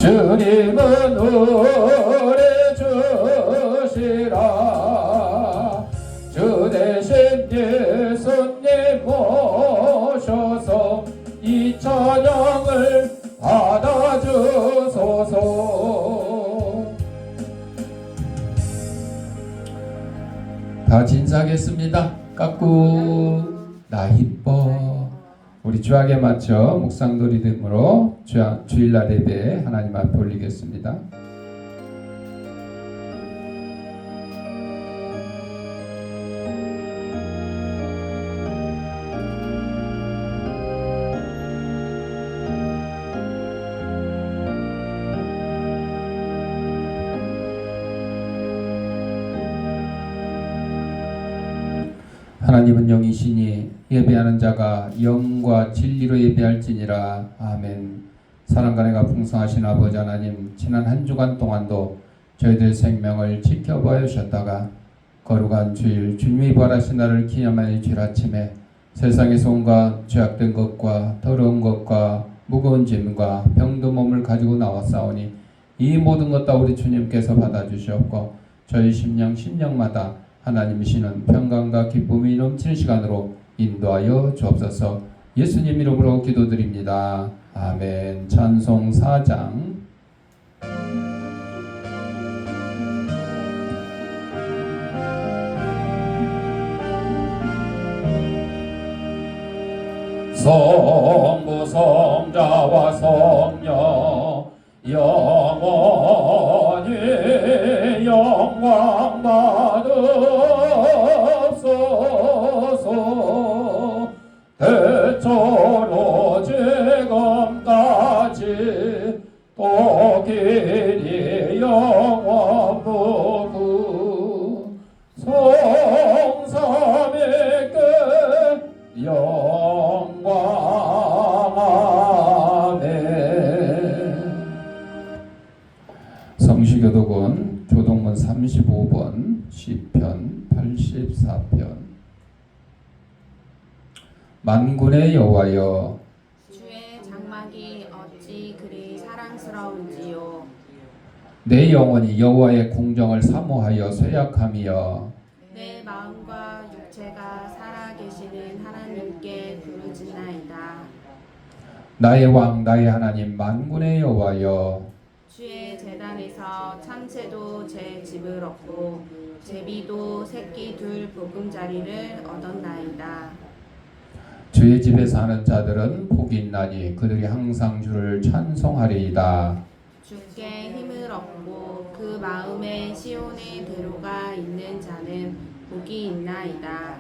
주님은 우리 주시라. 주 대신 예수님 모셔서 이 찬양을 받아주소서. 다 진사하겠습니다. 깎고 나 이뻐. 우리 주악에 맞춰 묵상도 리듬으로 주일날 예배 하나님 앞에 올리겠습니다. 하나님은 영이시니 예배하는 자가 영과 진리로 예배할지니라. 아멘. 사랑과 은혜가 풍성하신 아버지 하나님, 지난 한 주간 동안도 저희들 생명을 지켜봐 주셨다가 거룩한 주일 주님이 부활하신 날을 기념하는 주일 아침에 세상에서 온갖 죄악된 것과 더러운 것과 무거운 짐과 병든 몸을 가지고 나왔사오니 이 모든 것 다 우리 주님께서 받아주시옵고 저희 심령마다 하나님이시는 평강과 기쁨이 넘치는 시간으로 인도하여 주옵소서. 예수님 이름으로 기도드립니다. 아멘. 찬송 4장. 성부 성자와 성령 영원히 영광 받으소서. 대처로 지금까지 또 길이 영원부구 성삼위께 영광. 아멘. 성시교독은 교동문 35번 시편 84편. 만군의 여호와여, 주의 장막이 어찌 그리 사랑스러운지요. 내 영혼이 여호와의 궁정을 사모하여 쇠약함이여. 내 마음과 육체가 살아계시는 하나님께 부르짖나이다. 나의 왕 나의 하나님 만군의 여호와여, 주의 제단에서 참새도 제 집을 얻고 제비도 새끼 둘 보금자리를 얻었나이다. 주의 집에 사는 자들은 복이 있나니 그들이 항상 주를 찬송하리이다. 주께 힘을 얻고 그 마음에 시온의 대로가 있는 자는 복이 있나이다.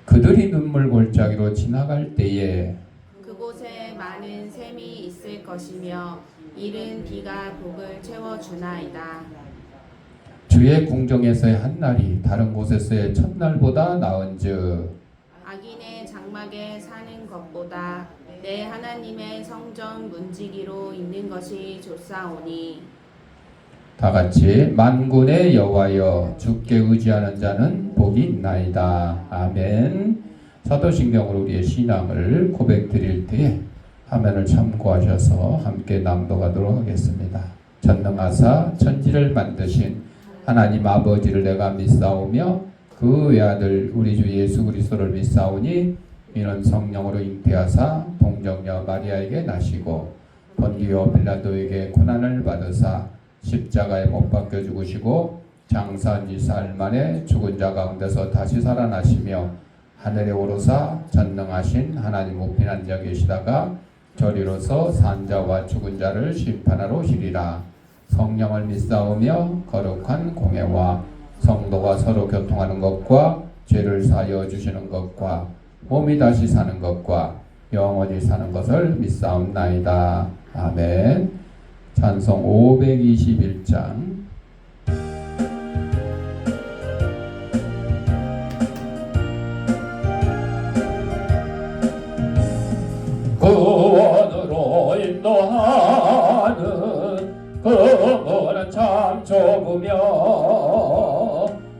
그들이 눈물 골짜기로 지나갈 때에 그곳에 많은 샘이 있을 것이며 이른 비가 복을 채워주나이다. 주의 궁정에서의 한날이 다른 곳에서의 첫날보다 나은즉 악인의 장막에 사는 것보다 내 하나님의 성전 문지기로 있는 것이 좋사오니. 다같이 만군의 여호와여, 주께 의지하는 자는 복이 있나이다. 아멘. 사도신경으로 우리의 신앙을 고백드릴 때에 화면을 참고하셔서 함께 낭독하도록 하겠습니다. 전능하사 천지를 만드신 하나님 아버지를 내가 믿사오며 그 외아들 우리 주 예수 그리스도를 믿사오니 이는 성령으로 잉태하사 동정녀 마리아에게 나시고 본디오 빌라도에게 고난을 받으사 십자가에 못 박혀 죽으시고 장사한 지 사흘 만에 죽은 자 가운데서 다시 살아나시며 하늘에 오르사 전능하신 하나님 우편 앉아 계시다가 저리로서 산자와 죽은 자를 심판하러 오시리라. 성령을 믿사오며 거룩한 공회와 성도가 서로 교통하는 것과 죄를 사하여 주시는 것과 몸이 다시 사는 것과 영원히 사는 것을 믿사옵나이다. 아멘. 찬송 521장. 구원으로 인도하는 그분은 참 좁으며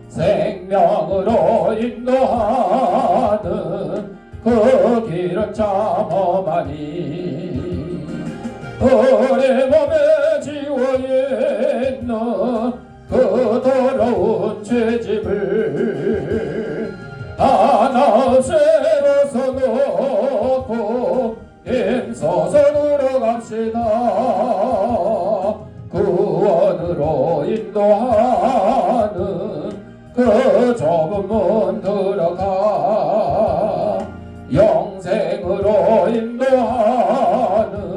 생명으로 인도하는 그 길은 참 험하니 그의 몸에 지워있는 그 더러운 죄짐을 하나 새로서 놓고 힘써서 들어갑시다. 구원으로 인도하는 그 좁은 문 들어가 영생으로 인도하는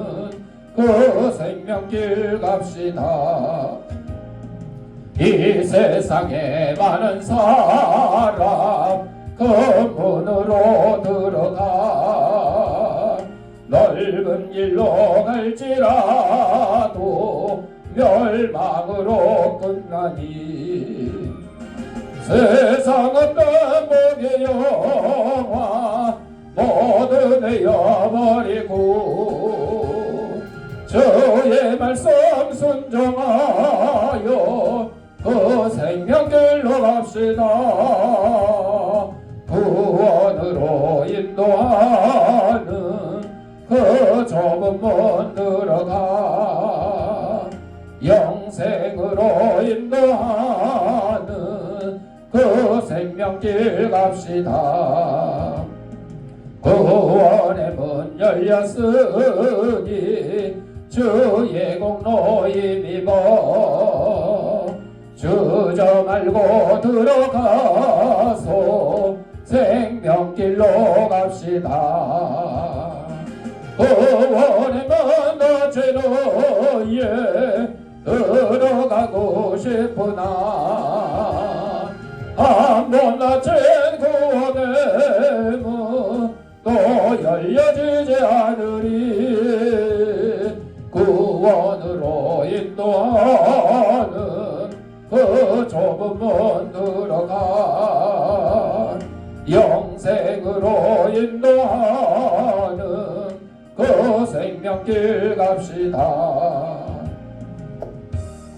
그 생명길 갑시다. 이 세상에 많은 사람 그 문으로 들어가 넓은 길로 갈지라도 멸망으로 끝나니 세상 어떤 복의 영화 모두 내어버리고 주의 말씀 순종하여 그 생명길로 갑시다. 구원으로 인도하는 그 좁은 문 들어가 영생으로 인도하는 그 생명길 갑시다. 구원의 문 열렸으니 주의 공로 힘입어 주저 말고 들어가서 생명길로 갑시다. 구원의 문 어제로에 들어가고 싶으나 한번 닫힌 구원의 문 또 열려지지 않으리. 구원으로 인도하는 그 좁은 문 들어가 영생으로 인도하는 그 생명길 갑시다.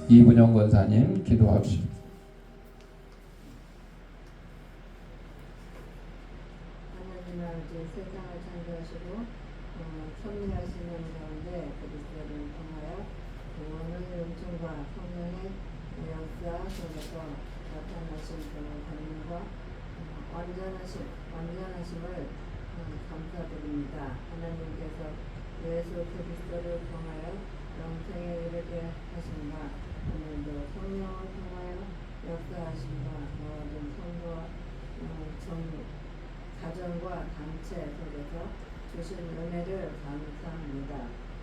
이분영 권사님 기도합시다. 하나님 아버지 세상을 창조하시고 섭리하시는 가운데 그리스도를 통하여 구원의 은총과 성령의 역사 속에서 나타나신 그의 권능과 완전하심을 감사드립니다. 하나님께서 예수 그리스도를 통하여 영생에 이르게 하신가 오늘도 성령을 통하여 역사하신가 모든 성도와 가정과 단체 속에서 주신 은혜를 감사합니다.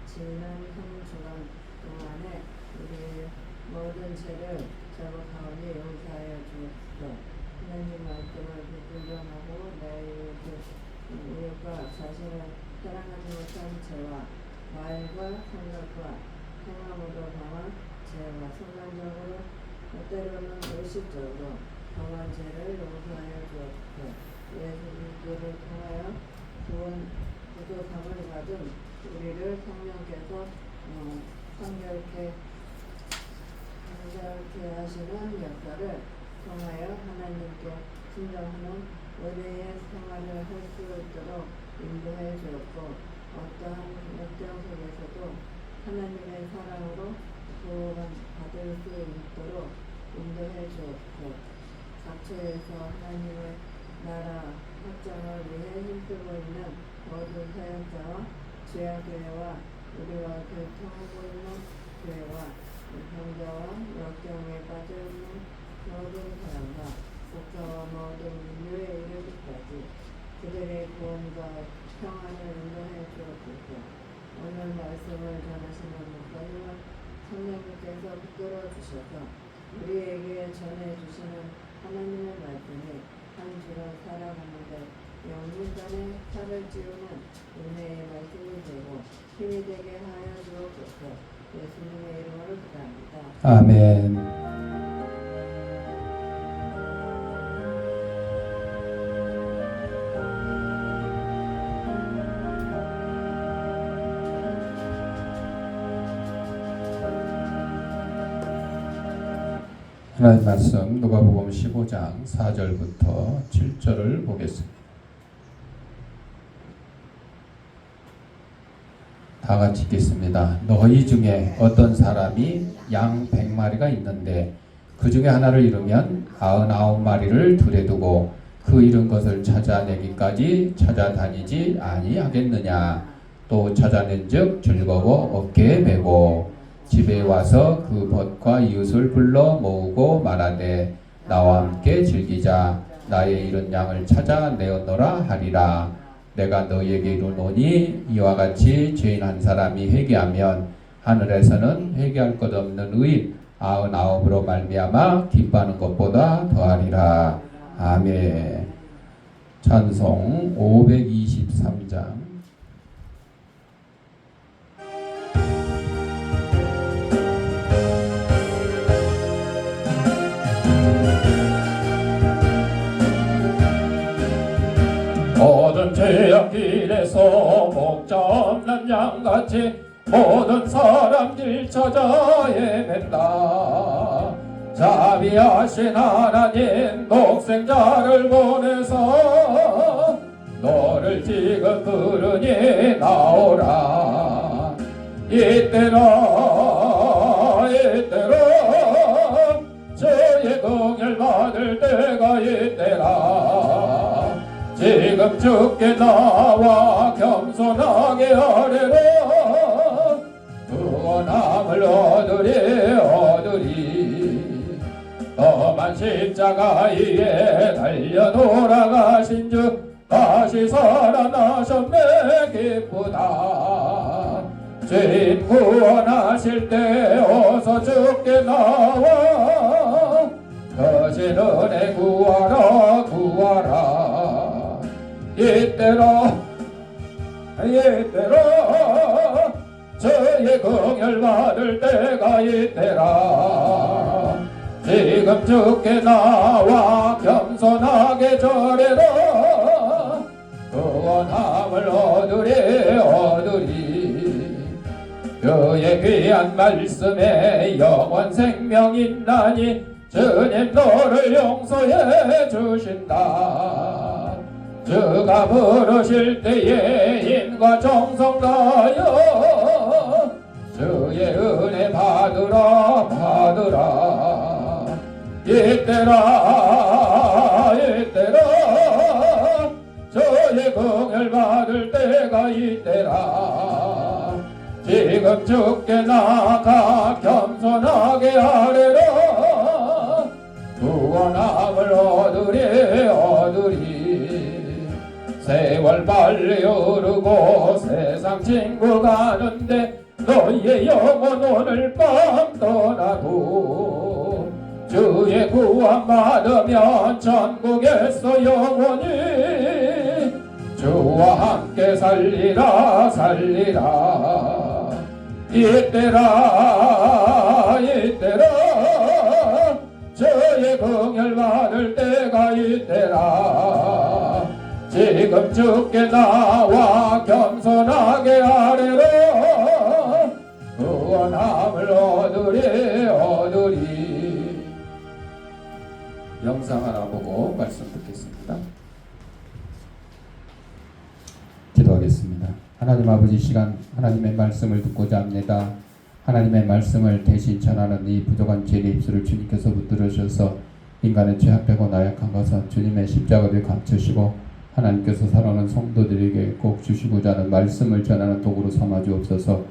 지난 한 주간 동안에 우리 모든 죄를 제거하오니 용서하여 주옵소서. 하나님 말씀을 불순종하고 내 이웃과 자신을 사랑하지 못한 죄와 말과 생각과 행함으로 당한 죄와 순간적으로 때로는 의식적으로 당한 죄를 용서하여 주옵소서. 예수 그리스도를 통하여 구속함을 받은 우리를 성령께서 성결케 하시는 역사를 통하여 하나님께 순종하는 의뢰의 생활을 할 수 있도록 인도해 주었고 어떠한 역경 속에서도 하나님의 사랑으로 구원받을 수 있도록 인도해 주었고 각처에서 하나님의 나라 확장을 위해 힘쓰고 있는 모든 사역자와 지하교회와 우리와 교통하고 있는 교회와 형제와 역경에 빠져있는 모든 사람과 국가와 모든 인류에 이르기까지 그들의 구원과 평안을 인도해 주옵소서. 오늘 말씀을 전하시는 목사님을 성령님께서 붙들어 주셔서 우리에게 전해주시는 하나님의 말씀이 한 주간 살아가는데 영문간에 살을 찌우는 은혜의 말씀이 되고 힘이 되게 하여 주옵소서. 예수님의 이름으로 기도합니다. 아멘. 하나님 말씀 누가복음 15장 4절부터 7절을 보겠습니다. 다 같이 읽겠습니다. 너희 중에 어떤 사람이 양 100마리가 있는데 그 중에 하나를 잃으면 99마리를 들에 두고 그 잃은 것을 찾아내기까지 찾아다니지 아니하겠느냐. 또 찾아낸즉 즐거워 어깨에 메고 집에 와서 그 벗과 이웃을 불러 모으고 말하되 나와 함께 즐기자. 나의 잃은 양을 찾아 내었노라 하리라. 내가 너희에게 이르노니 이와 같이 죄인 한 사람이 회개하면 하늘에서는 회개할 것 없는 의인 99으로 말미암아 기뻐하는 것보다 더하리라. 아멘. 찬송 523장. 모든 죄악 길에서 목자 없는 양같이 모든 사람들 찾아 헤맨다. 자비하신 하나님 독생자를 보내서 너를 지금 부르니 나오라. 이때라 저의 긍휼 받을 때가 이때라. 지금 주께 나와 겸손하게 하리라. 구원함을 얻으리. 너만 십자가 위에 달려 돌아가신 주 다시 살아나셨네 기쁘다. 죄인 구원하실 때 어서 주께 나와 거신 은혜 구하라 구하라. 이때라 저의 긍휼 받을 때가 이때라. 지금 주께 나와 겸손하게 절해라. 구원함을 얻으리. 그의 귀한 말씀에 영원 생명 있나니 주님 너를 용서해 주신다. 주가 부르실 때에 힘과 정성 다하여 주의 은혜 받으라. 이때라 저의 긍휼 받을 때가 이때라. 지금 주께 나가 겸손하게 하리라. 구원함을 얻으리. 세월 빨리 오르고 세상 친구 가는데 너희의 영혼 오늘 밤 떠나고 주의 구원 받으면 천국에서 영원히 주와 함께 살리라. 이때라 저의 긍휼 받을 때가 이때라. 지금 주께 나와 겸손하게 하리라. 구원함을 얻으리. 영상 하나 보고 말씀 듣겠습니다. 기도하겠습니다. 하나님 아버지, 시간 하나님의 말씀을 듣고자 합니다. 하나님의 말씀을 대신 전하는 이 부족한 죄의 입술을 주님께서 붙들으셔서 인간의 죄악되고 나약한 것은 주님의 십자가를 감추시고 하나님께서 사랑하는 성도들에게 꼭 주시고자 하는 말씀을 전하는 도구로 삼아 주옵소서.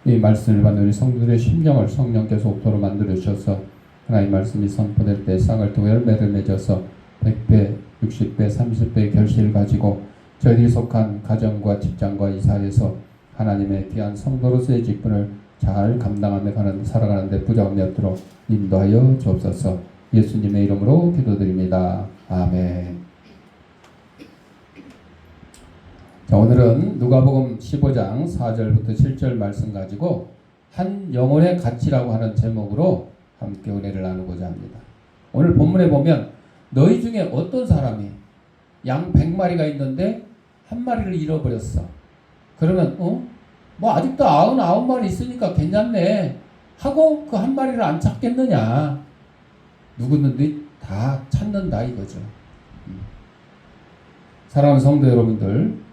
이 말씀을 받는 우리 성도들의 심령을 성령께서 옥토로 만들어 주셔서 하나님 말씀이 선포될 때 싹을 두고 열매를 맺어서 100배, 60배, 30배의 결실을 가지고 저희들이 속한 가정과 직장과 이 사회에서 하나님의 귀한 성도로서의 직분을 잘 감당하며 살아가는 데 부족함이 없도록 인도하여 주옵소서. 예수님의 이름으로 기도드립니다. 아멘. 자, 오늘은 누가복음 15장 4절부터 7절 말씀 가지고 한 영혼의 가치라고 하는 제목으로 함께 은혜를 나누고자 합니다. 오늘 본문에 보면 너희 중에 어떤 사람이 양 100마리가 있는데 한 마리를 잃어버렸어. 그러면 뭐 아직도 99마리 있으니까 괜찮네 하고 그 한 마리를 안 찾겠느냐. 누구든지 다 찾는다 이거죠. 사랑하는 성도 여러분들,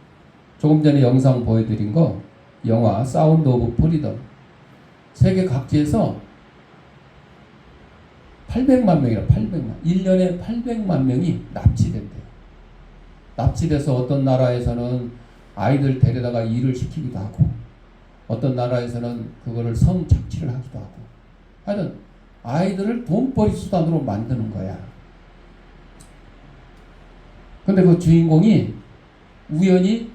조금 전에 영상 보여드린 거 영화 사운드 오브 프리덤. 세계 각지에서 800만 명이라 800만 1년에 800만 명이 납치된대요. 납치돼서 어떤 나라에서는 아이들 데려다가 일을 시키기도 하고 어떤 나라에서는 그거를 성착취를 하기도 하고 하여튼 아이들을 돈벌이 수단으로 만드는 거야. 근데 그 주인공이 우연히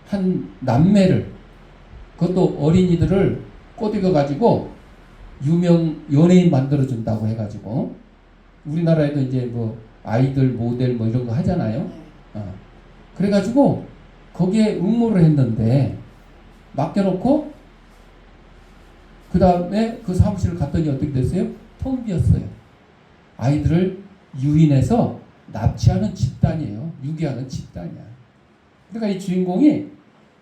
한 남매를 그것도 어린이들을 꼬드겨 가지고 유명 연예인 만들어준다고 해가지고 우리나라에도 이제 뭐 아이들 모델 뭐 이런 거 하잖아요. 그래가지고 거기에 응모를 했는데 맡겨놓고 그 다음에 그 사무실을 갔더니 어떻게 됐어요? 텅 비었어요. 아이들을 유인해서 납치하는 집단이에요. 유기하는 집단이야. 그러니까 이 주인공이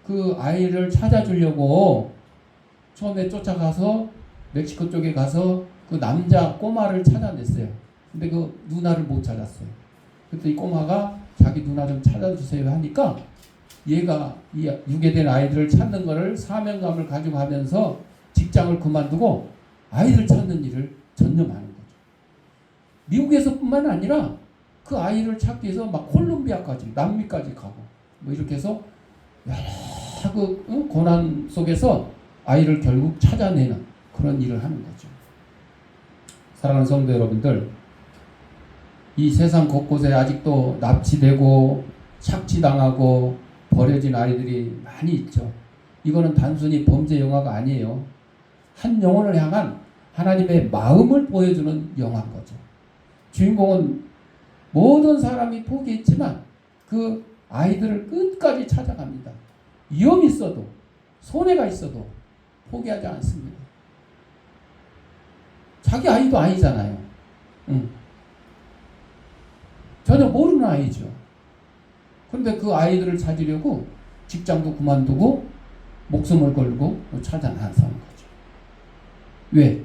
그 아이를 찾아주려고 처음에 쫓아가서 멕시코 쪽에 가서 그 남자 꼬마를 찾아냈어요. 근데 그 누나를 못 찾았어요. 그때 이 꼬마가 자기 누나 좀 찾아주세요 하니까 얘가 이 유괴된 아이들을 찾는 거를 사명감을 가지고 하면서 직장을 그만두고 아이들 찾는 일을 전념하는 거죠. 미국에서뿐만 아니라 그 아이를 찾기 위해서 막 콜롬비아까지 남미까지 가고 뭐 이렇게 해서 여러 그 고난 속에서 아이를 결국 찾아내는 그런 일을 하는 거죠. 사랑하는 성도 여러분들, 이 세상 곳곳에 아직도 납치되고 착취당하고 버려진 아이들이 많이 있죠. 이거는 단순히 범죄 영화가 아니에요. 한 영혼을 향한 하나님의 마음을 보여주는 영화인 거죠. 주인공은 모든 사람이 포기했지만 그 아이들을 끝까지 찾아갑니다. 위험이 있어도 손해가 있어도 포기하지 않습니다. 자기 아이도 아니잖아요. 전혀 모르는 아이죠. 그런데 그 아이들을 찾으려고 직장도 그만두고 목숨을 걸고 찾아 나서는 거죠. 왜?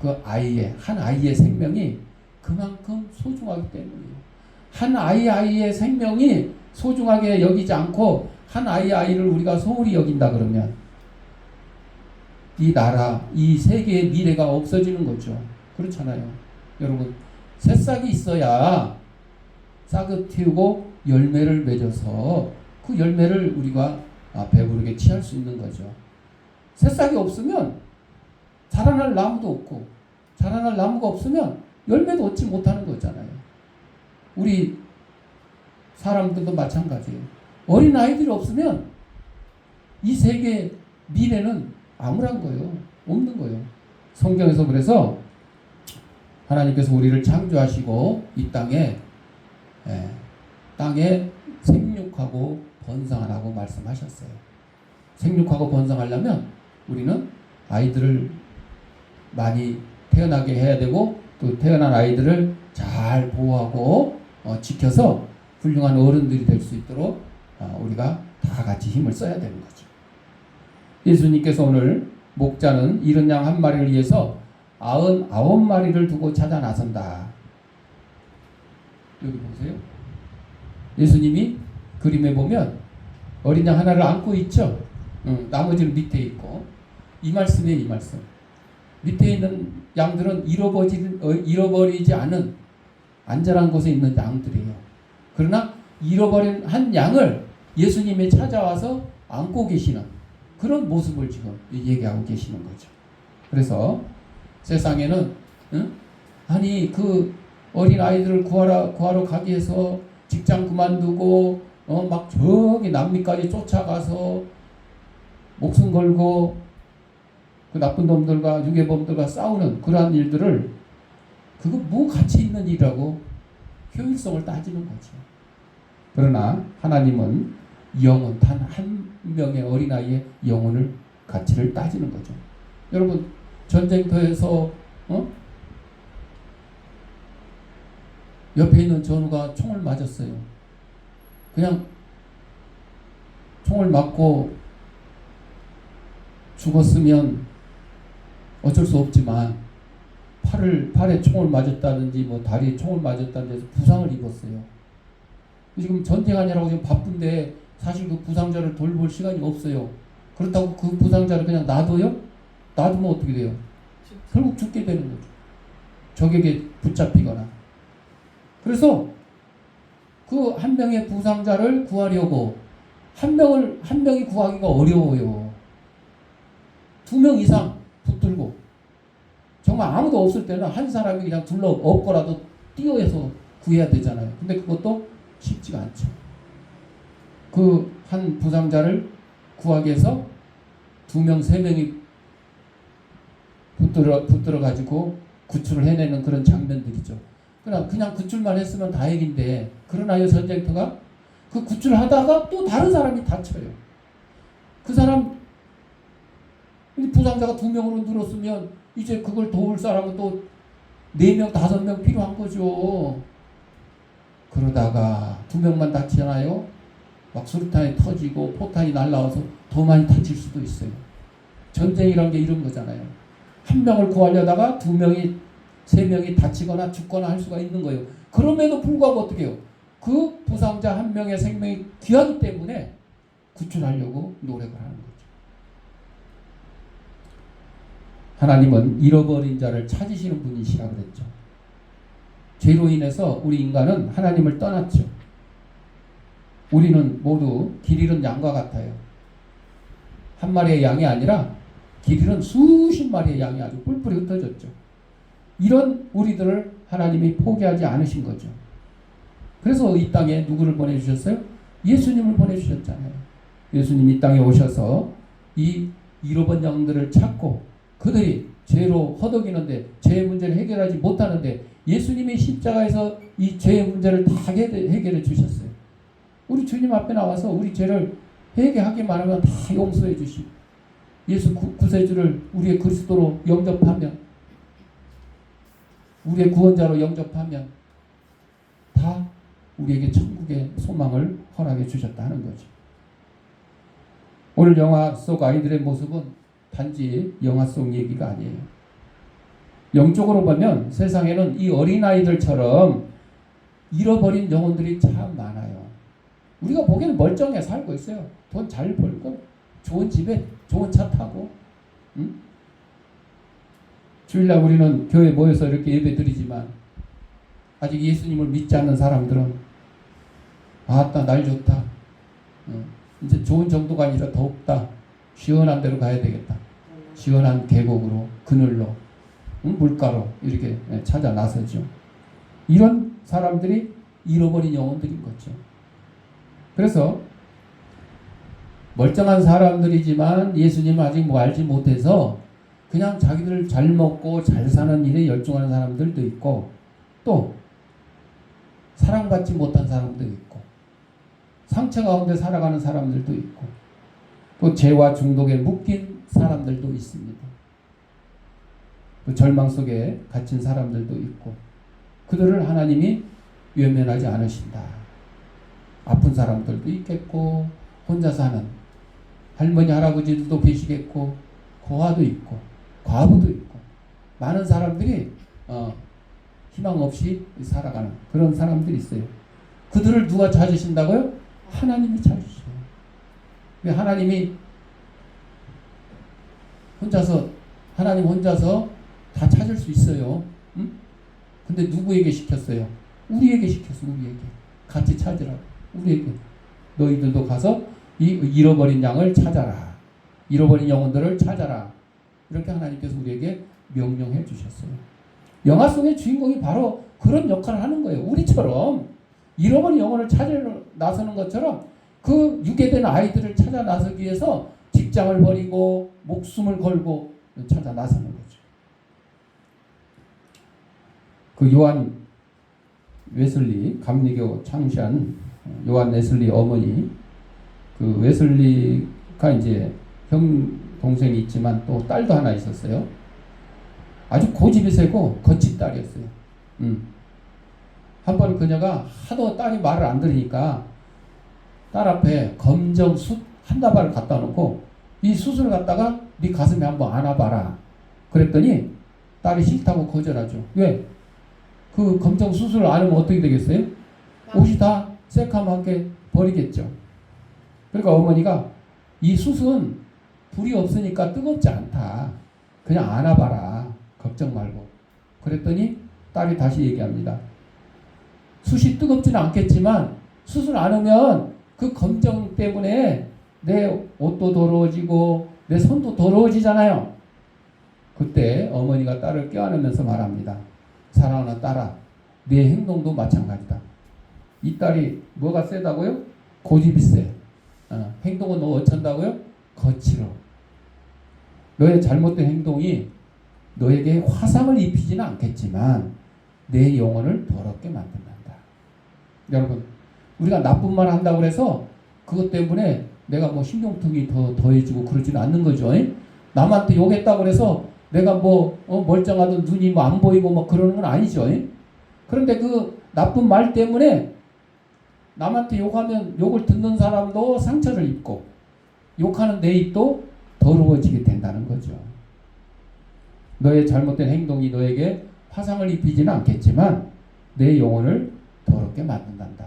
그 아이의 한 아이의 생명이 그만큼 소중하기 때문이에요. 한 아이의 생명이 소중하게 여기지 않고 한 아이를 우리가 소홀히 여긴다 그러면 이 나라, 이 세계의 미래가 없어지는 거죠. 그렇잖아요. 여러분, 새싹이 있어야 싹을 틔우고 열매를 맺어서 그 열매를 우리가 배부르게 취할 수 있는 거죠. 새싹이 없으면 자라날 나무도 없고 자라날 나무가 없으면 열매도 얻지 못하는 거잖아요. 우리 사람들도 마찬가지예요. 어린 아이들이 없으면 이 세계의 미래는 암울한 거예요. 없는 거예요. 성경에서 그래서 하나님께서 우리를 창조하시고 이 땅에 생육하고 번성하라고 말씀하셨어요. 생육하고 번성하려면 우리는 아이들을 많이 태어나게 해야 되고 또 태어난 아이들을 잘 보호하고 지켜서 훌륭한 어른들이 될 수 있도록 우리가 다 같이 힘을 써야 되는 거죠. 예수님께서 오늘 목자는 잃은 양 한 마리를 위해서 99마리를 두고 찾아 나선다. 여기 보세요. 예수님이 그림에 보면 어린 양 하나를 안고 있죠. 나머지는 밑에 있고 이 말씀이에요. 이 말씀. 밑에 있는 양들은 잃어버리지 않은 안전한 곳에 있는 양들이에요. 그러나 잃어버린 한 양을 예수님이 찾아와서 안고 계시는 그런 모습을 지금 얘기하고 계시는 거죠. 그래서 세상에는 아니 그 어린 아이들을 구하러 가기 위해서 직장 그만두고 막 저기 남미까지 쫓아가서 목숨 걸고 그 나쁜 놈들과 유괴범들과 싸우는 그러한 일들을 그거 뭐 가치 있는 일이라고 효율성을 따지는 거죠. 그러나 하나님은 영혼 단 한 명의 어린아이의 영혼을 가치를 따지는 거죠. 여러분 전쟁터에서 옆에 있는 전우가 총을 맞았어요. 그냥 총을 맞고 죽었으면 어쩔 수 없지만 팔에 총을 맞았다든지 뭐 다리에 총을 맞았다든지 해서 부상을 입었어요. 지금 전쟁하느라고 지금 바쁜데 사실 그 부상자를 돌볼 시간이 없어요. 그렇다고 그 부상자를 그냥 놔둬요? 놔두면 어떻게 돼요? 결국 죽게 되는 거죠. 적에게 붙잡히거나. 그래서 그 한 명의 부상자를 구하려고 한 명이 구하기가 어려워요. 2명 이상 붙들고 정말 아무도 없을 때는 한 사람이 그냥 둘러 엎고라도 뛰어서 구해야 되잖아요. 근데 그것도 쉽지가 않죠. 그 한 부상자를 구하기 위해서 2명, 3명이 붙들어 가지고 구출을 해내는 그런 장면들이죠. 그러나 그냥 구출만 했으면 다행인데, 그러나 이 전쟁터가 그 구출하다가 또 다른 사람이 다쳐요. 그 사람 부상자가 2명으로 늘었으면 이제 그걸 도울 사람은 또 4명, 5명 필요한 거죠. 그러다가 2명만 다치잖아요. 막 수류탄이 터지고 포탄이 날라와서 더 많이 다칠 수도 있어요. 전쟁이란 게 이런 거잖아요. 한 명을 구하려다가 2명이, 3명이 다치거나 죽거나 할 수가 있는 거예요. 그럼에도 불구하고 어떻게 해요? 그 부상자 한 명의 생명이 귀하기 때문에 구출하려고 노력을 하는 거죠. 하나님은 잃어버린 자를 찾으시는 분이시라 그랬죠. 죄로 인해서 우리 인간은 하나님을 떠났죠. 우리는 모두 길 잃은 양과 같아요. 한 마리의 양이 아니라 길 잃은 수십 마리의 양이 아주 뿔뿔이 흩어졌죠. 이런 우리들을 하나님이 포기하지 않으신 거죠. 그래서 이 땅에 누구를 보내주셨어요? 예수님을 보내주셨잖아요. 예수님이 이 땅에 오셔서 이 잃어버린 양들을 찾고 그들이 죄로 허덕이는데 죄의 문제를 해결하지 못하는데 예수님이 십자가에서 이 죄의 문제를 다 해결해 주셨어요. 우리 주님 앞에 나와서 우리 죄를 회개하기만 하면 다 용서해 주시고 예수 구세주를 우리의 그리스도로 영접하면, 우리의 구원자로 영접하면 다 우리에게 천국의 소망을 허락해 주셨다 하는 거죠. 오늘 영화 속 아이들의 모습은 단지 영화 속 얘기가 아니에요. 영적으로 보면 세상에는 이 어린아이들처럼 잃어버린 영혼들이 참 많아요. 우리가 보기에는 멀쩡해 살고 있어요. 돈 잘 벌고 좋은 집에 좋은 차 타고, 응? 주일날 우리는 교회에 모여서 이렇게 예배 드리지만 아직 예수님을 믿지 않는 사람들은 아따 날 좋다, 이제 좋은 정도가 아니라 더욱다 시원한 데로 가야 되겠다. 시원한 계곡으로, 그늘로, 물가로 이렇게 찾아 나서죠. 이런 사람들이 잃어버린 영혼들인 거죠. 그래서 멀쩡한 사람들이지만 예수님을 아직 알지 못해서 그냥 자기들 잘 먹고 잘 사는 일에 열중하는 사람들도 있고, 또 사랑받지 못한 사람도 있고, 상처 가운데 살아가는 사람들도 있고, 또 죄와 중독에 묶인 사람들도 있습니다. 또 절망 속에 갇힌 사람들도 있고, 그들을 하나님이 외면하지 않으신다. 아픈 사람들도 있겠고, 혼자 사는 할머니 할아버지들도 계시겠고, 고아도 있고 과부도 있고, 많은 사람들이 희망 없이 살아가는 그런 사람들이 있어요. 그들을 누가 찾으신다고요? 하나님이 찾으셔요. 하나님이 하나님 혼자서 다 찾을 수 있어요. 응? 근데 누구에게 시켰어요? 우리에게 시켰어요. 우리에게 같이 찾으라고. 우리에게 너희들도 가서 이 잃어버린 양을 찾아라. 잃어버린 영혼들을 찾아라. 이렇게 하나님께서 우리에게 명령해 주셨어요. 영화 속의 주인공이 바로 그런 역할을 하는 거예요. 우리처럼 잃어버린 영혼을 찾으러 나서는 것처럼 그 유괴된 아이들을 찾아 나서기 위해서 직장을 버리고 목숨을 걸고 찾아 나서는 거죠. 그 요한 웨슬리, 감리교 창시한 요한 웨슬리 어머니, 그 웨슬리가 이제 형 동생이 있지만 또 딸도 하나 있었어요. 아주 고집이 세고 거친 딸이었어요. 한번 그녀가 하도 딸이 말을 안 들으니까 딸 앞에 검정 숯 한 다발을 갖다 놓고 이 숯을 갖다가 네 가슴에 한번 안아봐라. 그랬더니 딸이 싫다고 거절하죠. 왜? 그 검정 숯을 안으면 어떻게 되겠어요? 옷이 다 새카맣게 버리겠죠. 그러니까 어머니가 이 숯은 불이 없으니까 뜨겁지 않다. 그냥 안아봐라. 걱정 말고. 그랬더니 딸이 다시 얘기합니다. 숯이 뜨겁지는 않겠지만 숯을 안으면 그 검정 때문에 내 옷도 더러워지고 내 손도 더러워지잖아요. 그때 어머니가 딸을 껴안으면서 말합니다. 사랑하는 딸아, 내 행동도 마찬가지다. 이 딸이 뭐가 세다고요? 고집이 세. 행동은 너 어쩐다고요? 거칠어. 너의 잘못된 행동이 너에게 화상을 입히지는 않겠지만 내 영혼을 더럽게 만든단다. 여러분, 우리가 나쁜 말 한다고 해서 그것 때문에 내가 뭐 신경통이 더해지고 그러지는 않는 거죠. 남한테 욕했다고 해서 내가 멀쩡하던 눈이 안 보이고 그러는 건 아니죠. 그런데 그 나쁜 말 때문에 남한테 욕하면 욕을 듣는 사람도 상처를 입고 욕하는 내 입도 더러워지게 된다는 거죠. 너의 잘못된 행동이 너에게 화상을 입히지는 않겠지만 내 영혼을 더럽게 만든단다.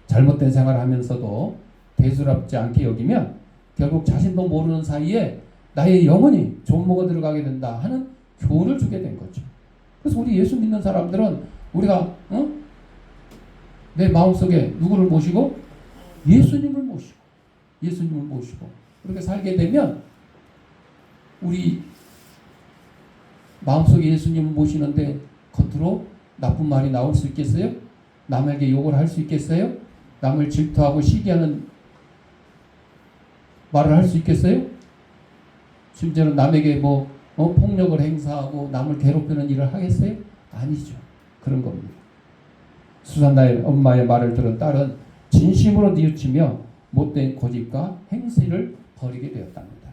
잘못된 생활을 하면서도 대수롭지 않게 여기면 결국 자신도 모르는 사이에 나의 영혼이 존모가 들어가게 된다 하는 교훈을 주게 된 거죠. 그래서 우리 예수 믿는 사람들은 우리가 내 마음속에 누구를 모시고? 예수님을 모시고 그렇게 살게 되면 우리 마음속에 예수님을 모시는데 겉으로 나쁜 말이 나올 수 있겠어요? 남에게 욕을 할 수 있겠어요? 남을 질투하고 시기하는 말을 할 수 있겠어요? 심지어는 남에게 폭력을 행사하고 남을 괴롭히는 일을 하겠어요? 아니죠. 그런 겁니다. 수산나의 엄마의 말을 들은 딸은 진심으로 뉘우치며 못된 고집과 행실을 버리게 되었답니다.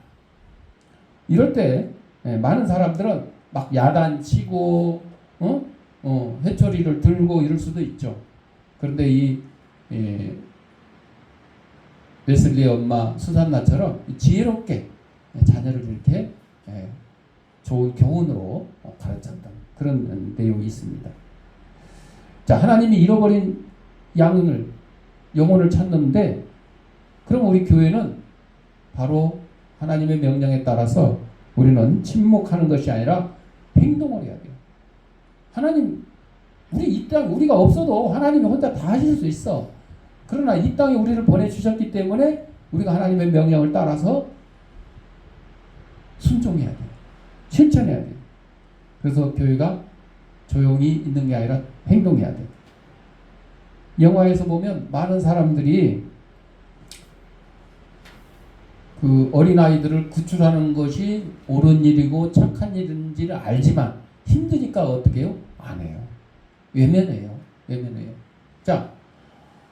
이럴 때 많은 사람들은 막 야단치고 회초리를 들고 이럴 수도 있죠. 그런데 이 웨슬리의 엄마 수산나처럼 지혜롭게 자녀를 이렇게 좋은 교훈으로 가르쳤던 그런 내용이 있습니다. 자, 하나님이 잃어버린 영혼을 찾는데 그럼 우리 교회는 바로 하나님의 명령에 따라서 우리는 침묵하는 것이 아니라 행동을 해야 돼요. 하나님, 이 땅 우리가 없어도 하나님이 혼자 다 하실 수 있어. 그러나 이 땅에 우리를 보내주셨기 때문에 우리가 하나님의 명령을 따라서 순종해야 돼요. 실천해야 돼요. 그래서 교회가 조용히 있는 게 아니라 행동해야 돼요. 영화에서 보면 많은 사람들이 그 어린아이들을 구출하는 것이 옳은 일이고 착한 일인지를 알지만 힘드니까 어떻게 해요? 안 해요. 외면해요. 자,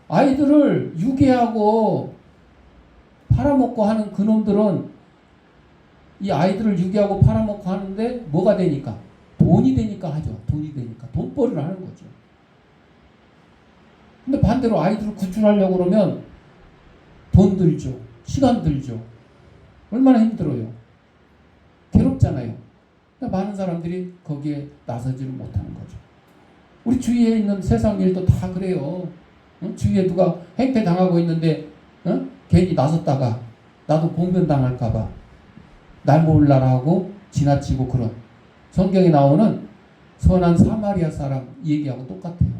아이들을 유괴하고 팔아먹고 하는 그놈들은 이 아이들을 유괴하고 팔아먹고 하는데 뭐가 되니까? 돈이 되니까 하죠. 돈벌이를 하는 거죠. 근데 반대로 아이들을 구출하려고 그러면 돈 들죠. 시간 들죠. 얼마나 힘들어요. 괴롭잖아요. 그러니까 많은 사람들이 거기에 나서지를 못하는 거죠. 우리 주위에 있는 세상 일도 다 그래요. 주위에 누가 행패당하고 있는데 괜히 나섰다가 나도 공변당할까봐 날 몰라라 하고 지나치고 그런 성경에 나오는 선한 사마리아 사람 얘기하고 똑같아요.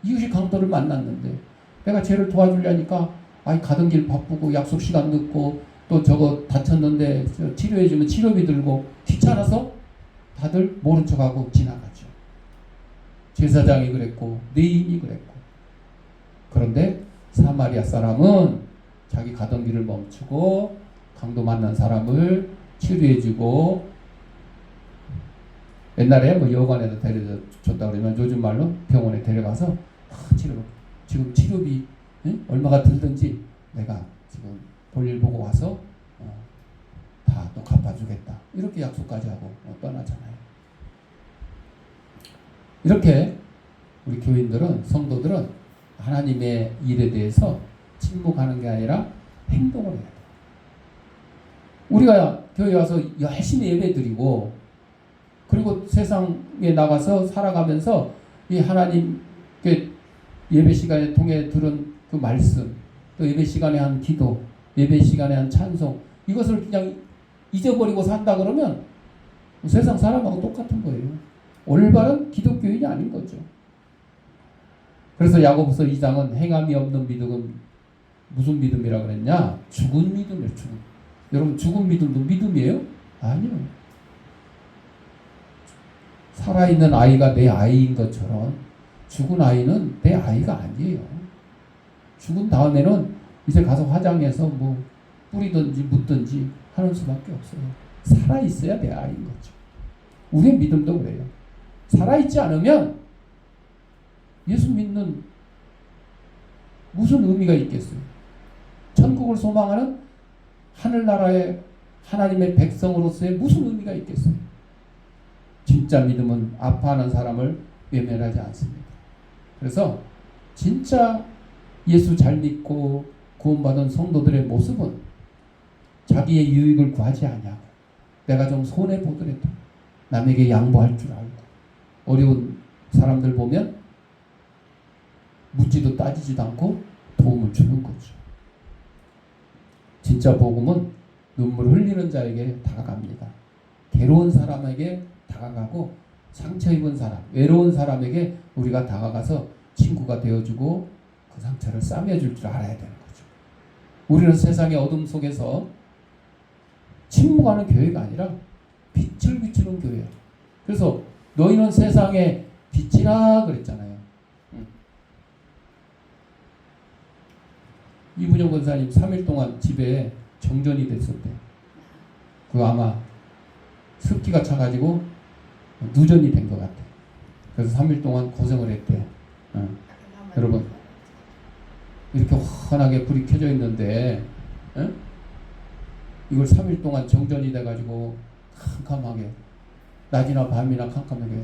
이웃이 강도를 만났는데 내가 쟤를 도와주려니까 가던 길 바쁘고 약속 시간 늦고 또 저거 다쳤는데 치료해주면 치료비 들고 귀찮아서 다들 모른 척하고 지나가죠. 제사장이 그랬고 레인이 그랬고. 그런데 사마리아 사람은 자기 가던 길을 멈추고 강도 만난 사람을 치료해주고 옛날에 여관에도 데려줬다 그러면 요즘 말로 병원에 데려가서 지금 치료비 얼마가 들든지 내가 지금 볼일 보고 와서 다 또 갚아주겠다. 이렇게 약속까지 하고 떠나잖아요. 이렇게 우리 교인들은 성도들은 하나님의 일에 대해서 침묵하는 게 아니라 행동을 해야 돼요. 우리가 교회 와서 열심히 예배드리고 그리고 세상에 나가서 살아가면서 이 하나님께 예배 시간에 통해 들은 그 말씀 또 예배 시간에 한 기도, 예배 시간에 한 찬송, 이것을 그냥 잊어버리고 산다 그러면 세상 사람하고 똑같은 거예요. 올바른 기독교인이 아닌 거죠. 그래서 야고보서 2장은 행함이 없는 믿음은 무슨 믿음이라 그랬냐? 죽은 믿음이에요. 죽은. 여러분 죽은 믿음도 믿음이에요? 아니요. 살아있는 아이가 내 아이인 것처럼 죽은 아이는 내 아이가 아니에요. 죽은 다음에는 이제 가서 화장해서 뭐 뿌리든지 묻든지 하는 수밖에 없어요. 살아있어야 내 아이인 거죠. 우리의 믿음도 그래요. 살아있지 않으면 예수 믿는 무슨 의미가 있겠어요? 천국을 소망하는 하늘나라의 하나님의 백성으로서의 무슨 의미가 있겠어요? 진짜 믿음은 아파하는 사람을 외면하지 않습니다. 그래서 진짜 예수 잘 믿고 구원받은 성도들의 모습은 자기의 유익을 구하지 않냐고, 내가 좀 손해보더라도 남에게 양보할 줄 알고, 어려운 사람들 보면 묻지도 따지지도 않고 도움을 주는 거죠. 진짜 복음은 눈물 흘리는 자에게 다가갑니다. 괴로운 사람에게 다가가고, 상처 입은 사람, 외로운 사람에게 우리가 다가가서 친구가 되어주고 그 상처를 싸매줄 줄 알아야 되는 거죠. 우리는 세상의 어둠 속에서 침묵하는 교회가 아니라 빛을 비추는 교회예요. 그래서 너희는 세상의 빛이라 그랬잖아요. 이분영 권사님 3일 동안 집에 정전이 됐었대. 그거 아마 습기가 차가지고 누전이 된 것 같아. 그래서 3일 동안 고생을 했대. 여러분, 이렇게 환하게 불이 켜져 있는데 이걸 3일 동안 정전이 돼가지고 캄캄하게, 낮이나 밤이나 캄캄하게,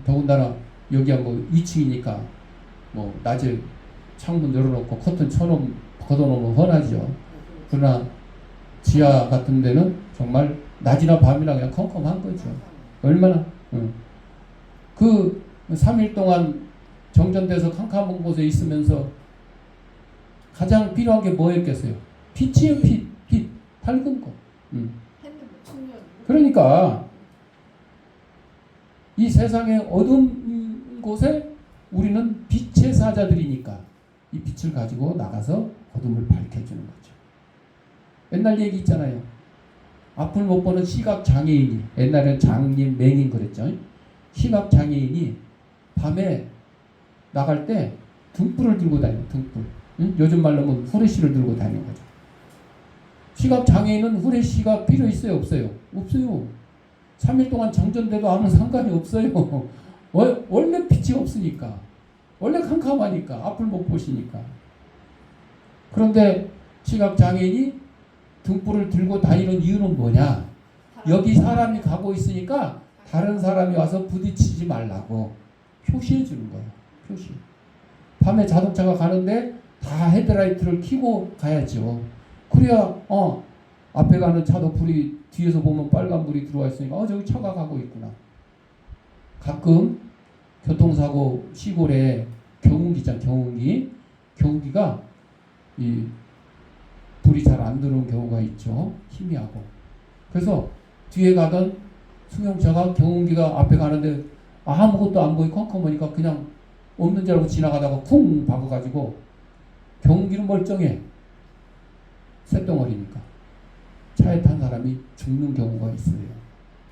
더군다나 여기가 뭐 2층이니까 뭐 낮에 창문 열어놓고 커튼 걷어놓으면 훤하죠. 그러나 지하 같은 데는 정말 낮이나 밤이나 그냥 컴컴한 거죠. 얼마나 그 3일 동안 정전돼서 캄캄한 곳에 있으면서 가장 필요한 게 뭐였겠어요? 빛이에요. 빛 밝은 거. 그러니까 이 세상의 어두운 곳에 우리는 빛의 사자들이니까 이 빛을 가지고 나가서 어둠을 밝혀주는 거죠. 옛날 얘기 있잖아요. 앞을 못 보는 시각장애인이, 옛날에는 장님, 맹인 그랬죠. 시각장애인이 밤에 나갈 때 등불을 들고 다녀요. 등불. 요즘 말로 하면 후레쉬를 들고 다니는 거죠. 시각장애인은 후레쉬가 필요 있어요? 없어요? 없어요. 3일 동안 정전돼도 아무 상관이 없어요. 원래 빛이 없으니까. 원래 캄캄하니까. 앞을 못 보시니까. 그런데 시각장애인이 등불을 들고 다니는 이유는 뭐냐? 여기 사람이 가고 있으니까 다른 사람이 와서 부딪히지 말라고 표시해 주는 거예요. 표시. 밤에 자동차가 가는데 다 헤드라이트를 켜고 가야죠. 그래야 앞에 가는 차도 불이, 뒤에서 보면 빨간 불이 들어와 있으니까 저기 차가 가고 있구나. 가끔 교통사고 시골에 경운기 있잖아요. 경운기가 이 불이 잘 안 들어오는 경우가 있죠. 희미하고. 그래서 뒤에 가던 승용차가 경운기가 앞에 가는데 아무것도 안 보이고 컴컴하니까 그냥 없는 줄 알고 지나가다가 쿵 박아가지고, 경운기는 멀쩡해. 쇳덩어리니까. 차에 탄 사람이 죽는 경우가 있어요.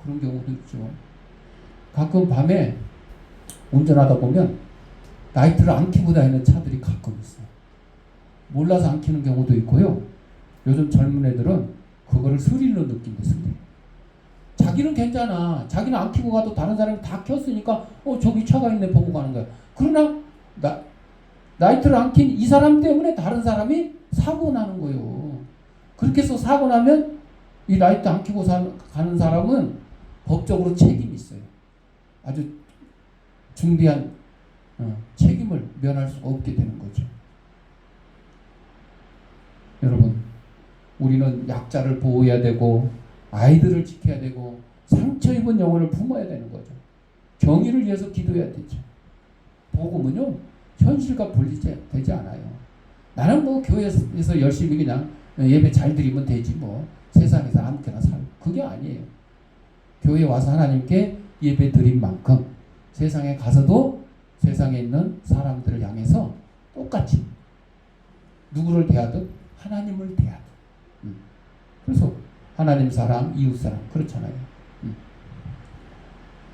그런 경우도 있죠. 가끔 밤에 운전하다 보면 라이트를 안 켜고 다니는 차들이 가끔 있어요. 몰라서 안 켜는 경우도 있고요. 요즘 젊은 애들은 그거를 스릴로 느낀대. 스릴. 자기는 괜찮아. 자기는 안 켜고 가도 다른 사람이 다 켰으니까 저기 차가 있네 보고 가는 거야. 그러나 라이트를 안 킨 이 사람 때문에 다른 사람이 사고 나는 거예요. 그렇게 해서 사고 나면 이 라이트 안 켜고 가는 사람은 법적으로 책임이 있어요. 아주 중대한 책임을 면할 수가 없게 되는 거죠. 여러분, 우리는 약자를 보호해야 되고 아이들을 지켜야 되고 상처 입은 영혼을 품어야 되는 거죠. 정의를 위해서 기도해야 되죠. 복음은요, 현실과 분리되지 않아요. 나는 뭐 교회에서 열심히 그냥 예배 잘 드리면 되지 뭐 세상에서 아무렇게나 살고 그게 아니에요. 교회에 와서 하나님께 예배 드린 만큼 세상에 가서도 세상에 있는 사람들을 향해서 똑같이 누구를 대하든 하나님을 대하든 그래서 하나님 사랑, 이웃 사랑 그렇잖아요.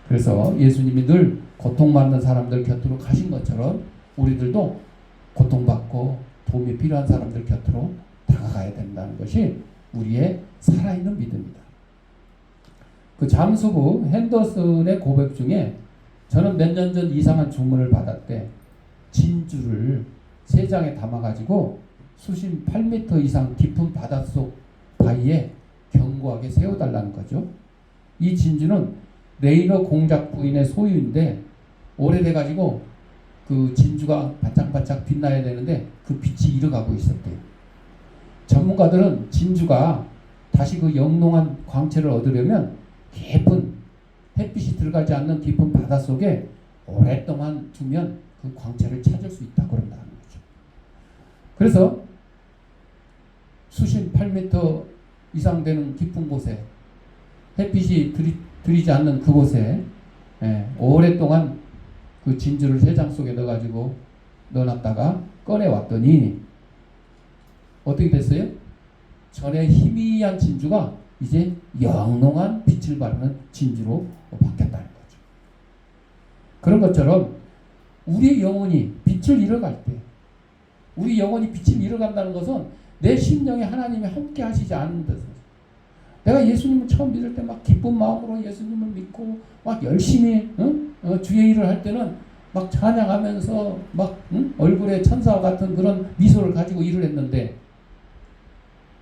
그래서 예수님이 늘 고통받는 사람들 곁으로 가신 것처럼 우리들도 고통받고 도움이 필요한 사람들 곁으로 다가가야 된다는 것이 우리의 살아있는 믿음이다. 그 잠수부 핸더슨의 고백 중에 저는 몇 년 전 이상한 주문을 받았대. 진주를 3장에 담아가지고 수심 8m 이상 깊은 바닷속 바위에 견고하게 세워달라는 거죠. 이 진주는 레이너 공작 부인의 소유인데 오래돼가지고 그 진주가 반짝반짝 빛나야 되는데 그 빛이 잃어가고 있었대요. 전문가들은 진주가 다시 그 영롱한 광채를 얻으려면 깊은 햇빛이 들어가지 않는 깊은 바닷속에 오랫동안 두면 그 광채를 찾을 수 있다고 그런다는 거죠. 그래서 수심 8m 이상 되는 깊은 곳에 햇빛이 들이지 않는 그곳에 오랫동안 그 진주를 3장 속에 넣어가지고 넣어놨다가 꺼내왔더니 어떻게 됐어요? 전에 희미한 진주가 이제 영롱한 빛을 발하는 진주로 바뀌었다는 거죠. 그런 것처럼 우리의 영혼이 빛을 잃어갈 때 우리 영혼이 빛을 잃어간다는 것은 내 심령에 하나님이 함께 하시지 않는 뜻이에요. 내가 예수님을 처음 믿을 때 막 기쁜 마음으로 예수님을 믿고 막 열심히 주의 일을 할 때는 막 찬양하면서 막 얼굴에 천사와 같은 그런 미소를 가지고 일을 했는데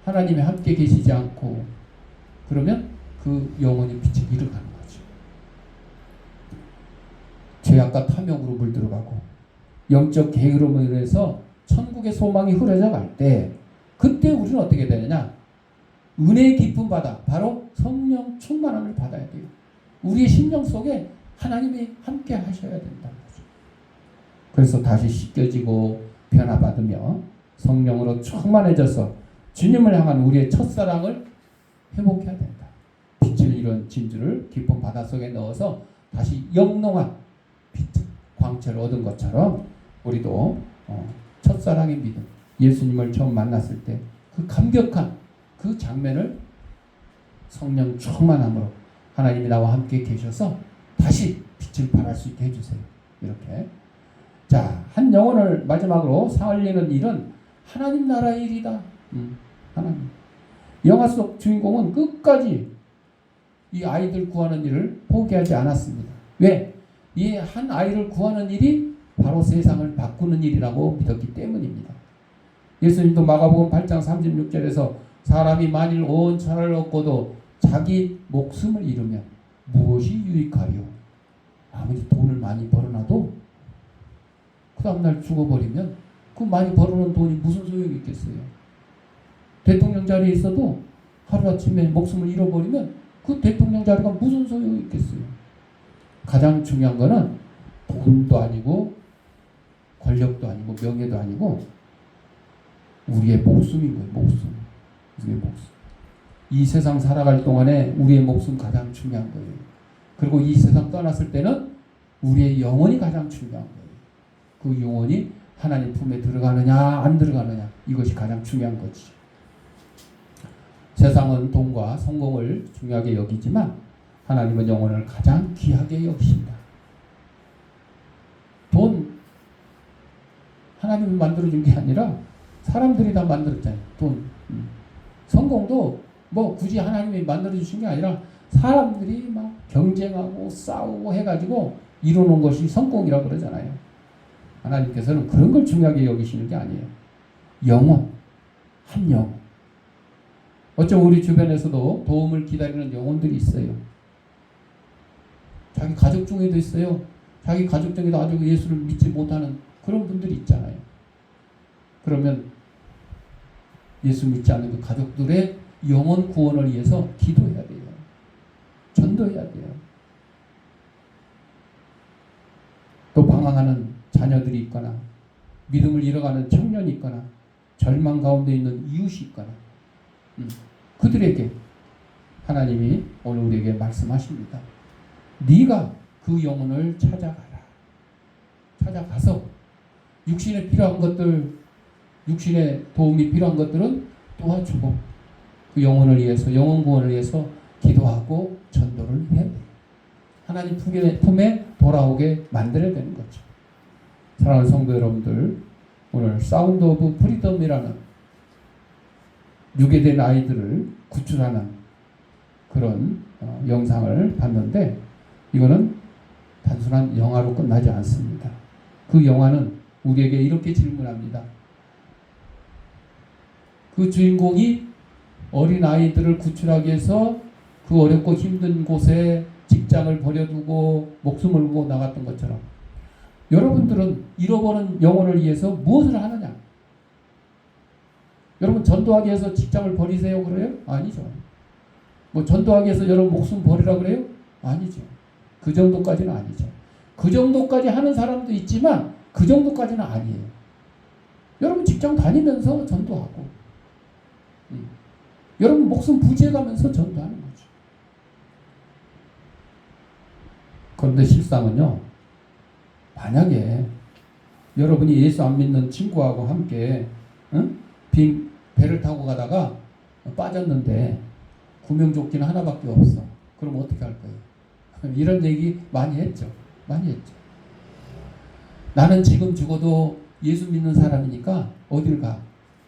하나님이 함께 계시지 않고 그러면 그 영혼이 빛을 잃어가는 거죠. 죄악과 탐욕으로 물들어가고 영적 게으름으로 해서 천국의 소망이 흐려져 갈 때 그때 우리는 어떻게 되느냐? 은혜의 깊은 바다, 바로 성령 충만함을 받아야 돼요. 우리의 심령 속에 하나님이 함께 하셔야 된다는 거죠. 그래서 다시 씻겨지고 변화받으며 성령으로 충만해져서 주님을 향한 우리의 첫사랑을 회복해야 된다. 빛을 잃은 진주를 깊은 바닷속에 넣어서 다시 영롱한 빛, 광채를 얻은 것처럼 우리도 첫사랑의 믿음, 예수님을 처음 만났을 때 그 감격한 그 장면을 성령 충만함으로 하나님이 나와 함께 계셔서 다시 빛을 발할 수 있게 해주세요. 이렇게. 자, 한 영혼을 마지막으로 살리는 일은 하나님 나라의 일이다. 하나님. 영화 속 주인공은 끝까지 이 아이들 구하는 일을 포기하지 않았습니다. 왜? 이 한 아이를 구하는 일이 바로 세상을 바꾸는 일이라고 믿었기 때문입니다. 예수님도 마가복음 8장 36절에서 사람이 만일 온 천하를 얻고도 자기 목숨을 잃으면 무엇이 유익하리요? 아무리 돈을 많이 벌어놔도 그 다음날 죽어버리면 그 많이 벌어놓은 돈이 무슨 소용이 있겠어요? 대통령 자리에 있어도 하루아침에 목숨을 잃어버리면 그 대통령 자리가 무슨 소용이 있겠어요? 가장 중요한 거는 돈도 아니고 권력도 아니고 명예도 아니고 우리의 목숨인 거예요. 목숨. 우리의 목숨. 이 세상 살아갈 동안에 우리의 목숨 가장 중요한 거예요. 그리고 이 세상 떠났을 때는 우리의 영혼이 가장 중요한 거예요. 그 영혼이 하나님 품에 들어가느냐 안 들어가느냐 이것이 가장 중요한 거지. 세상은 돈과 성공을 중요하게 여기지만 하나님은 영혼을 가장 귀하게 여기신다. 돈 하나님이 만들어준 게 아니라 사람들이 다 만들었잖아요. 돈. 성공도 뭐 굳이 하나님이 만들어주신 게 아니라 사람들이 막 경쟁하고 싸우고 해가지고 이루는 것이 성공이라고 그러잖아요. 하나님께서는 그런 걸 중요하게 여기시는 게 아니에요. 영혼, 한 영혼. 어쩜 우리 주변에서도 도움을 기다리는 영혼들이 있어요. 자기 가족 중에도 있어요. 자기 가족 중에도 아주 예수를 믿지 못하는 그런 분들이 있잖아요. 그러면 예수 믿지 않는 그 가족들의 영혼 구원을 위해서 기도해야 돼요. 전도해야 돼요. 또 방황하는 자녀들이 있거나 믿음을 잃어가는 청년이 있거나 절망 가운데 있는 이웃이 있거나 그들에게 하나님이 오늘 우리에게 말씀하십니다. 네가 그 영혼을 찾아가서 육신에 필요한 것들, 육신에 도움이 필요한 것들은 도와주고 그 영혼을 위해서, 영혼 구원을 위해서 기도하고 전도를 해야 돼요. 하나님 품에 돌아오게 만들어야 되는 거죠. 사랑하는 성도 여러분들, 오늘 사운드 오브 프리덤이라는 유괴된 아이들을 구출하는 그런 영상을 봤는데, 이거는 단순한 영화로 끝나지 않습니다. 그 영화는 우리에게 이렇게 질문합니다. 그 주인공이 어린 아이들을 구출하기 위해서 그 어렵고 힘든 곳에 직장을 버려두고 목숨을 걸고 나갔던 것처럼, 여러분들은 잃어버린 영혼을 위해서 무엇을 하느냐? 여러분 전도하기 위해서 직장을 버리세요 그래요? 아니죠. 뭐 전도하기 위해서 여러분 목숨 버리라 그래요? 아니죠. 그 정도까지는 아니죠. 그 정도까지 하는 사람도 있지만 그 정도까지는 아니에요. 여러분 직장 다니면서 전도하고 여러분 목숨 부지해가면서 전도하는 거죠. 그런데 실상은요, 만약에 여러분이 예수 안 믿는 친구하고 함께 배를 타고 가다가 빠졌는데 구명조끼는 하나밖에 없어. 그럼 어떻게 할 거예요? 이런 얘기 많이 했죠. 나는 지금 죽어도 예수 믿는 사람이니까 어딜 가?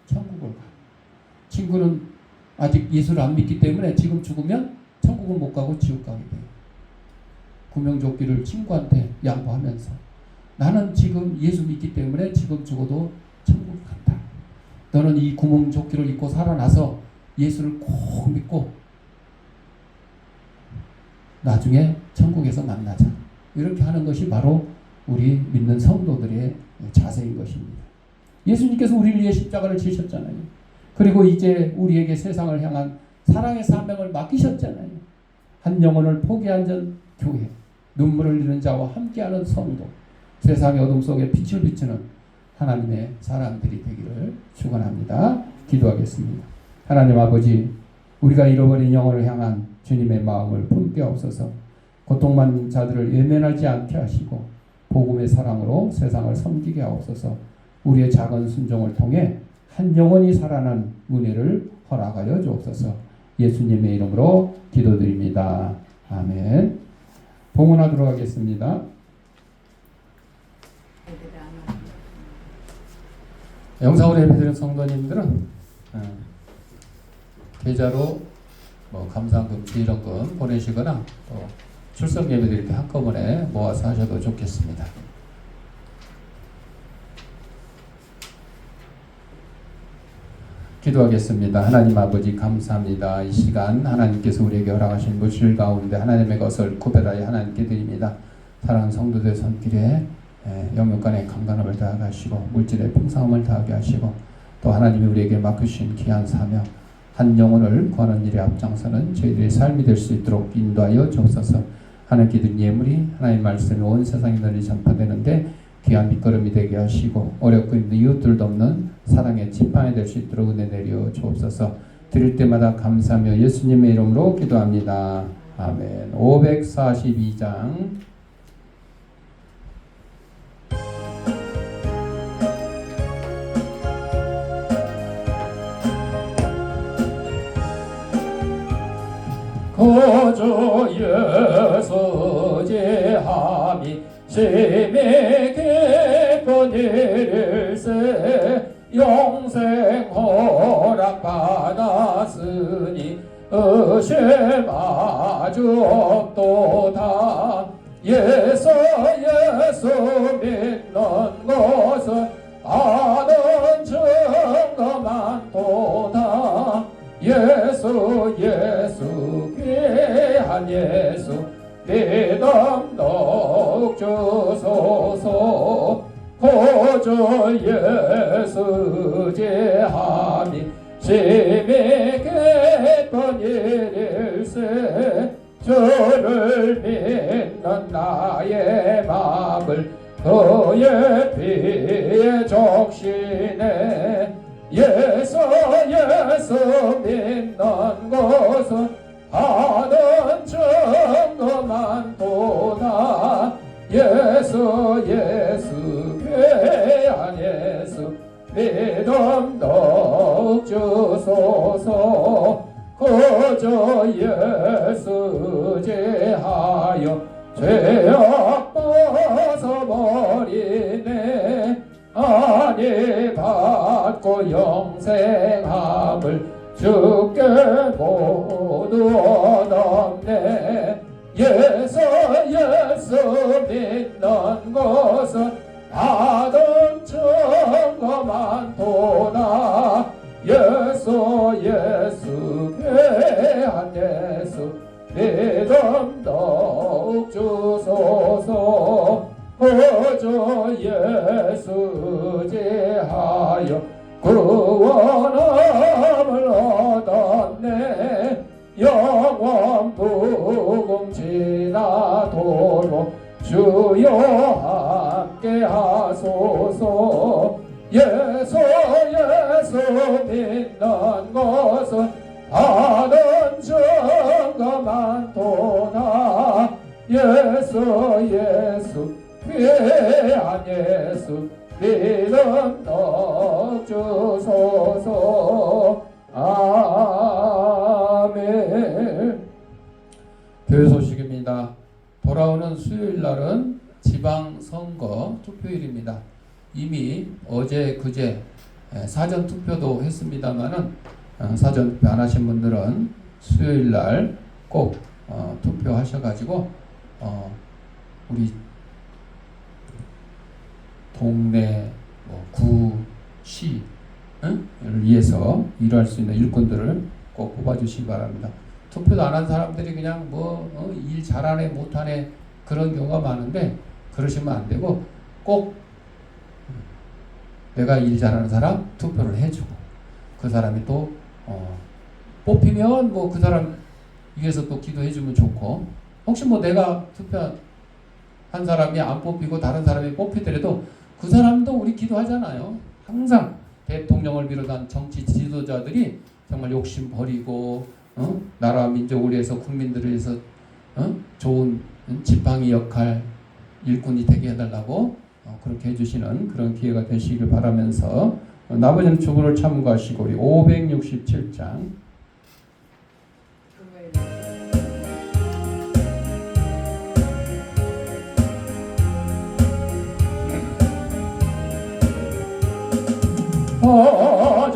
천국을 가. 친구는 아직 예수를 안 믿기 때문에 지금 죽으면 천국을 못 가고 지옥 가게 돼요. 구명조끼를 친구한테 양보하면서 나는 지금 예수 믿기 때문에 지금 죽어도 천국 간다. 너는 이 구명조끼를 입고 살아나서 예수를 꼭 믿고 나중에 천국에서 만나자. 이렇게 하는 것이 바로 우리 믿는 성도들의 자세인 것입니다. 예수님께서 우리를 위해 십자가를 지셨잖아요. 그리고 이제 우리에게 세상을 향한 사랑의 사명을 맡기셨잖아요. 한 영혼을 포기한 전 교회, 눈물을 흘리는 자와 함께하는 성도, 세상의 어둠 속에 빛을 비추는 하나님의 사람들이 되기를 축원합니다. 기도하겠습니다. 하나님 아버지, 우리가 잃어버린 영혼을 향한 주님의 마음을 품게 없어서 고통받는 자들을 외면하지 않게 하시고 복음의 사랑으로 세상을 섬기게 하옵소서. 우리의 작은 순종을 통해 한 영혼이 살아난 은혜를 허락하여 주옵소서. 예수님의 이름으로 기도드립니다. 아멘. 봉헌하도록 하겠습니다. 영상으로 예배드리는 성도님들은 계좌로 감사금, 지원금 보내시거나 또 출석 예배드릴 때 한꺼번에 모아서 하셔도 좋겠습니다. 기도하겠습니다. 하나님 아버지 감사합니다. 이 시간 하나님께서 우리에게 허락하신 물질 가운데 하나님의 것을 구별하여 하나님께 드립니다. 사랑하는 성도들 손길에 영육간의 강건함을 다하게 하시고 물질의 풍성함을 다하게 하시고 또 하나님이 우리에게 맡기신 귀한 사명, 한 영혼을 구하는 일에 앞장서는 저희들의 삶이 될 수 있도록 인도하여 주옵소서. 하나님께 드린 예물이 하나님의 말씀이 온 세상에 널리 전파되는데 귀한 밑거름이 되게 하시고 어렵고 힘든 이웃들도 없는 사랑의 지팡이 될 수 있도록 은혜 내려 주옵소서. 드릴 때마다 감사하며 예수님의 이름으로 기도합니다. 아멘. 542장 거저 예수 제함이 심히 깊은 일일세 영생 허락 받았으니 의심하주 없도다. 예수 믿는 것은 많은 증거 많도다. 예수 귀한 예수 믿음 더욱 주소서. 거저 예수 제함이 심히 깊은 일일세 주를 믿는 나의 마음을 그의 피에 적시네. 예수 믿는 것은 하는 증거만 도다. 예수 귀한 예수 믿음 더욱 주소서. 그저 예수 제하여 죄악 벗어버리네. 아니 받고 영생함을 주께 모두 얻었네. 예수 믿는 것은 받은 증거만 도다. 예수 귀한 예수 믿음 더욱 주소서. 그저 예수 제하여 구원함을 얻었네. 영원 부금 지나도록 주여 함께 하소서. 예수 믿는 것은 받은 증거만 도다. 예수 귀한 예수 믿음 더욱 주소서. 아멘. 교회 소식입니다. 돌아오는 수요일 날은 지방선거 투표일입니다. 이미 어제 그제 사전 투표도 했습니다만은 사전 투표 안 하신 분들은 수요일 날 꼭 투표하셔가지고 우리 동네 구, 시 위해서 일할 수 있는 일꾼들을 꼭 뽑아주시기 바랍니다. 투표도 안 한 사람들이 그냥 일 잘하네 못하네 그런 경우가 많은데 그러시면 안 되고 꼭 내가 일 잘하는 사람 투표를 해주고 그 사람이 또 뽑히면 그 사람 위해서 또 기도해주면 좋고, 혹시 내가 투표한 사람이 안 뽑히고 다른 사람이 뽑히더라도 그 사람도 우리 기도하잖아요. 항상 대통령을 비롯한 정치 지도자들이 정말 욕심 버리고 나라와 민족을 위해서 국민들을 위해서 좋은 지팡이 역할 일꾼이 되게 해달라고 그렇게 해주시는 그런 기회가 되시길 바라면서 나머지는 주보를 참고하시고 우리 567장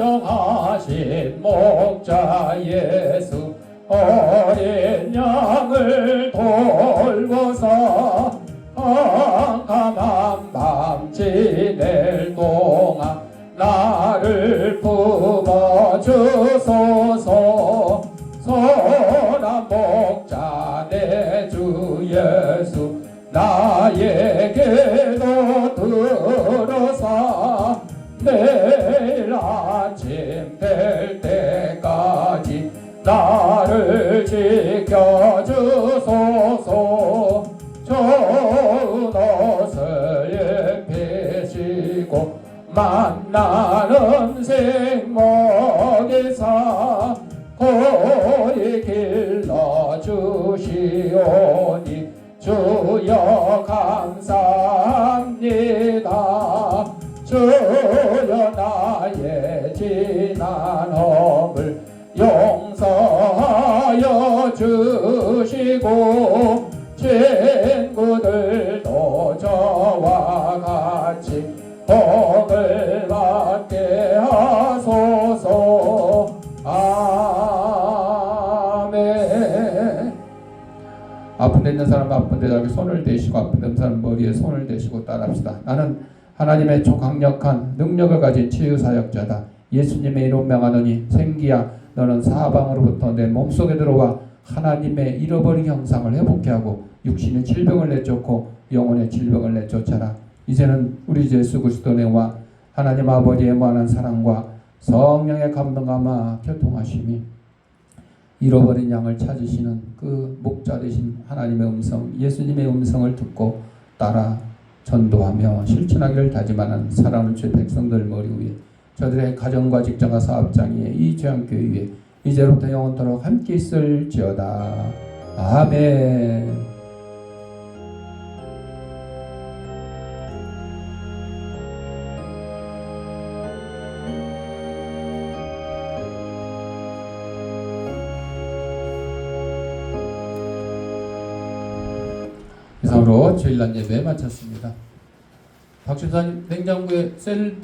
허정하신 목자 예수 어린 양을 돌보사 캄캄한 밤 지낼 동안 나를 품어주소서. 선한 목자 내 주 예수 나에게도 들어사 내일 아침 될 때까지 나를 지켜주소서. 좋은 옷을 입히시고 만나는 생먹이사 고이 길러주시오니 주여 감사합니다. 주여 나의 지난 허물 용서하여 주시고 친구들도 저와 같이 복을 받게 하소서. 아멘. 아픈 데 있는 사람 아픈 데 자기 손을 대시고 아픈 데 있는 사람 머리에 손을 대시고 따라합시다. 나는 하나님의 초강력한 능력을 가진 치유사역자다. 예수님의 이름 명하노니 생기야 너는 사방으로부터 내 몸속에 들어와 하나님의 잃어버린 형상을 회복케 하고 육신의 질병을 내쫓고 영혼의 질병을 내쫓아라. 이제는 우리 예수 그리스도의 은혜와 하나님 아버지의 무한한 사랑과 성령의 감동감화 교통하심이 잃어버린 양을 찾으시는 그 목자 되신 하나님의 음성, 예수님의 음성을 듣고 따라 전도하며 실천하기를 다짐하는 사랑하는 주의 백성들 머리 위에 저들의 가정과 직장과 사업장에 이 죄양교회 이제로부터 영원토록 함께 있을지어다. 아멘. 이상으로 주일날 예배 마쳤습니다. 박 집사님 냉장고에 셀